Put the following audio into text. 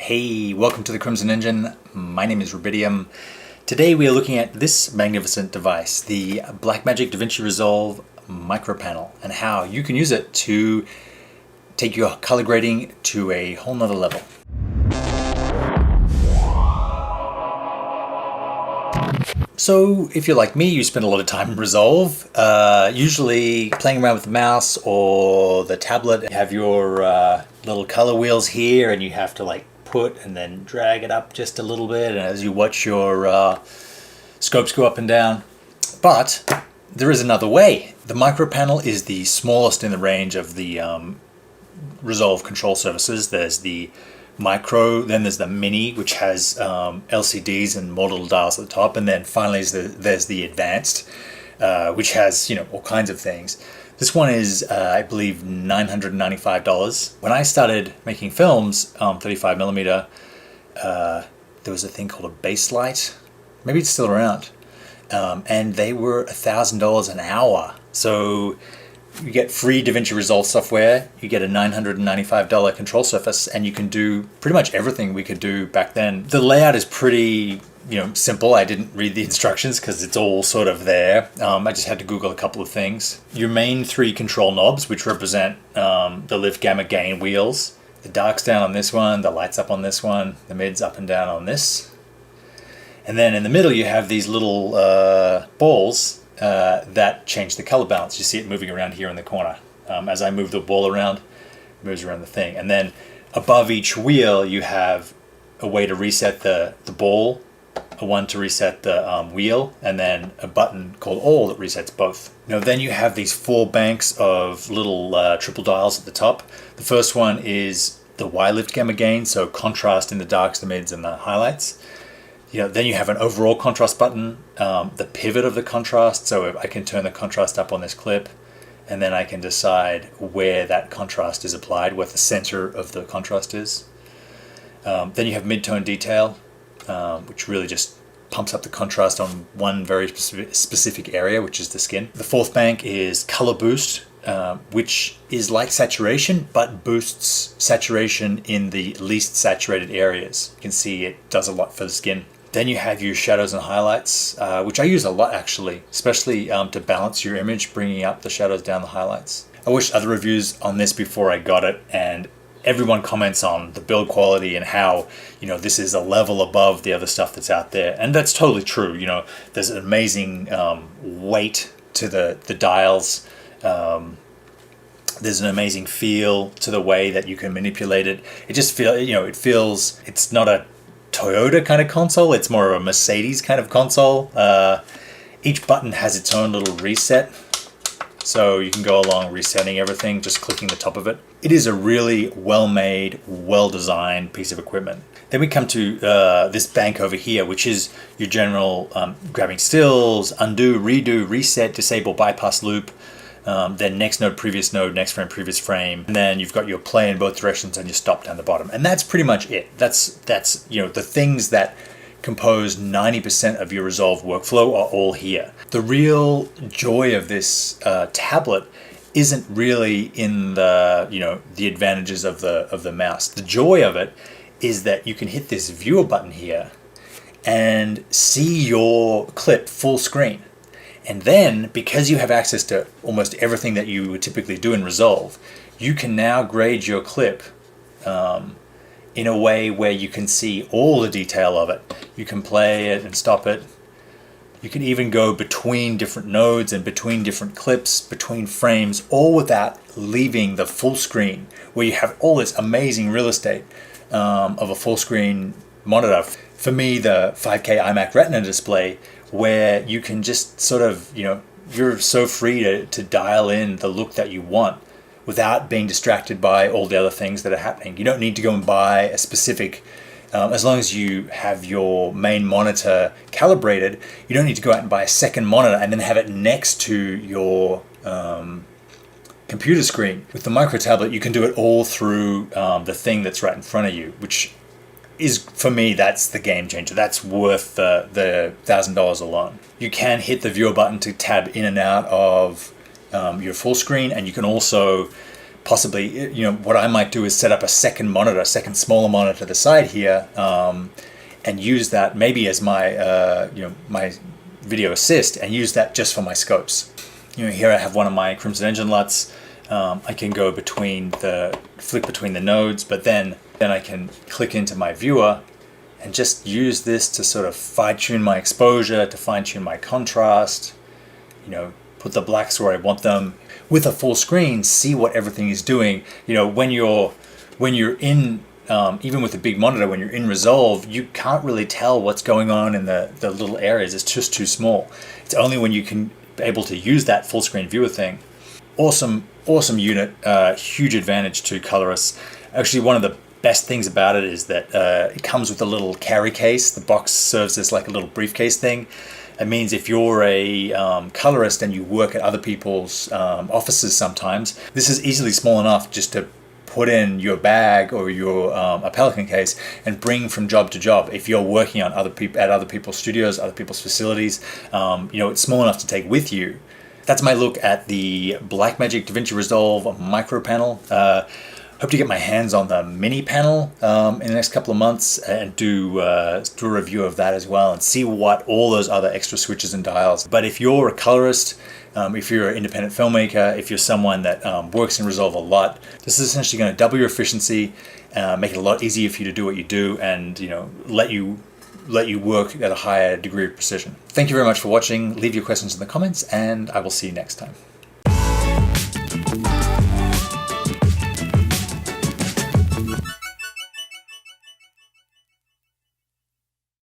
Hey, welcome to the Crimson Engine. My name is Rubidium. Today we are looking at this magnificent device, the Blackmagic DaVinci Resolve micro panel, and how you can use it to take your color grading to a whole nother level. So if you're like me, you spend a lot of time in Resolve, usually playing around with the mouse or the tablet. You have your little color wheels here, and you have to like put and then drag it up just a little bit, and as you watch your scopes go up and down. But there is another way. The micro panel is the smallest in the range of the Resolve control surfaces. There's the micro, then there's the mini, which has LCDs and more little dials at the top, and then finally there's the advanced, which has all kinds of things. This one is I believe $995. When I started making films 35mm, there was a thing called a base light, maybe it's still around, and they were $1,000 an hour. So you get free DaVinci Resolve software, you get a $995 control surface, and you can do pretty much everything we could do back then. The layout is pretty simple. I didn't read the instructions because it's all sort of there. I just had to Google a couple of things. Your main three control knobs, which represent the lift, gamma, gain wheels. The dark's down on this one, the light's up on this one, the mid's up and down on this. And then in the middle you have these little balls that change the color balance. You see it moving around here in the corner. As I move the ball around, it moves around the thing. And then above each wheel you have a way to reset the ball, a one to reset the wheel, and then a button called all that resets both. Then you have these four banks of little triple dials at the top. The first one is the Y lift, gamma, gain, so contrast in the darks, the mids, and the highlights. Then you have an overall contrast button, the pivot of the contrast, so I can turn the contrast up on this clip, and then I can decide where that contrast is applied, what the center of the contrast is. Then you have mid-tone detail, which really just pumps up the contrast on one very specific area, which is the skin. The fourth bank is color boost, which is like saturation, but boosts saturation in the least saturated areas. You can see it does a lot for the skin. Then you have your shadows and highlights, which I use a lot actually, especially to balance your image, bringing up the shadows, down the highlights. I watched other reviews on this before I got it, and everyone comments on the build quality and how this is a level above the other stuff that's out there, and that's totally true. There's an amazing weight to the dials. There's an amazing feel to the way that you can manipulate it. It just feels it's not a Toyota kind of console, it's more of a Mercedes kind of console. Each button has its own little reset, so you can go along resetting everything, just clicking the top of it. It is a really well-made, well-designed piece of equipment. Then we come to this bank over here, which is your general grabbing stills, undo, redo, reset, disable, bypass loop, then next node, previous node, next frame, previous frame. And then you've got your play in both directions and your stop down the bottom. And that's pretty much it. That's the things that compose 90% of your Resolve workflow are all here. The real joy of this tablet isn't really in the the advantages of the mouse. The joy of it is that you can hit this viewer button here and see your clip full screen. And then, because you have access to almost everything that you would typically do in Resolve, you can now grade your clip in a way where you can see all the detail of it. You can play it and stop it. You can even go between different nodes and between different clips, between frames, all without leaving the full screen, where you have all this amazing real estate of a full screen monitor. For me, the 5K iMac Retina display, where you can just sort of, you're so free to dial in the look that you want without being distracted by all the other things that are happening. You don't need to go and buy a specific, as long as you have your main monitor calibrated, you don't need to go out and buy a second monitor and then have it next to your computer screen. With the micro tablet, you can do it all through the thing that's right in front of you, which is, for me, that's the game changer. That's worth the $1,000 alone. You can hit the viewer button to tab in and out of your full screen, and you can also possibly, what I might do is set up a second monitor, a second smaller monitor to the side here, and use that maybe as my, my video assist, and use that just for my scopes. Here I have one of my Crimson Engine LUTs. I can go flick between the nodes, but then I can click into my viewer and just use this to sort of fine tune my exposure, to fine tune my contrast, put the blacks where I want them. With a full screen, see what everything is doing. When you're in, even with a big monitor, when you're in Resolve, you can't really tell what's going on in the little areas. It's just too small. It's only when you can be able to use that full screen viewer thing. Awesome unit, huge advantage to colorists. Actually, one of the best things about it is that it comes with a little carry case. The box serves as like a little briefcase thing. It means if you're a colorist and you work at other people's offices sometimes, this is easily small enough just to put in your bag or your a Pelican case and bring from job to job. If you're working on other people's studios, other people's facilities, it's small enough to take with you. That's my look at the Blackmagic DaVinci Resolve micro panel. Hope to get my hands on the mini panel in the next couple of months and do a review of that as well and see what all those other extra switches and dials. But if you're a colorist, if you're an independent filmmaker, if you're someone that works in Resolve a lot, this is essentially going to double your efficiency, make it a lot easier for you to do what you do, and let you work at a higher degree of precision. Thank you very much for watching. Leave your questions in the comments, and I will see you next time.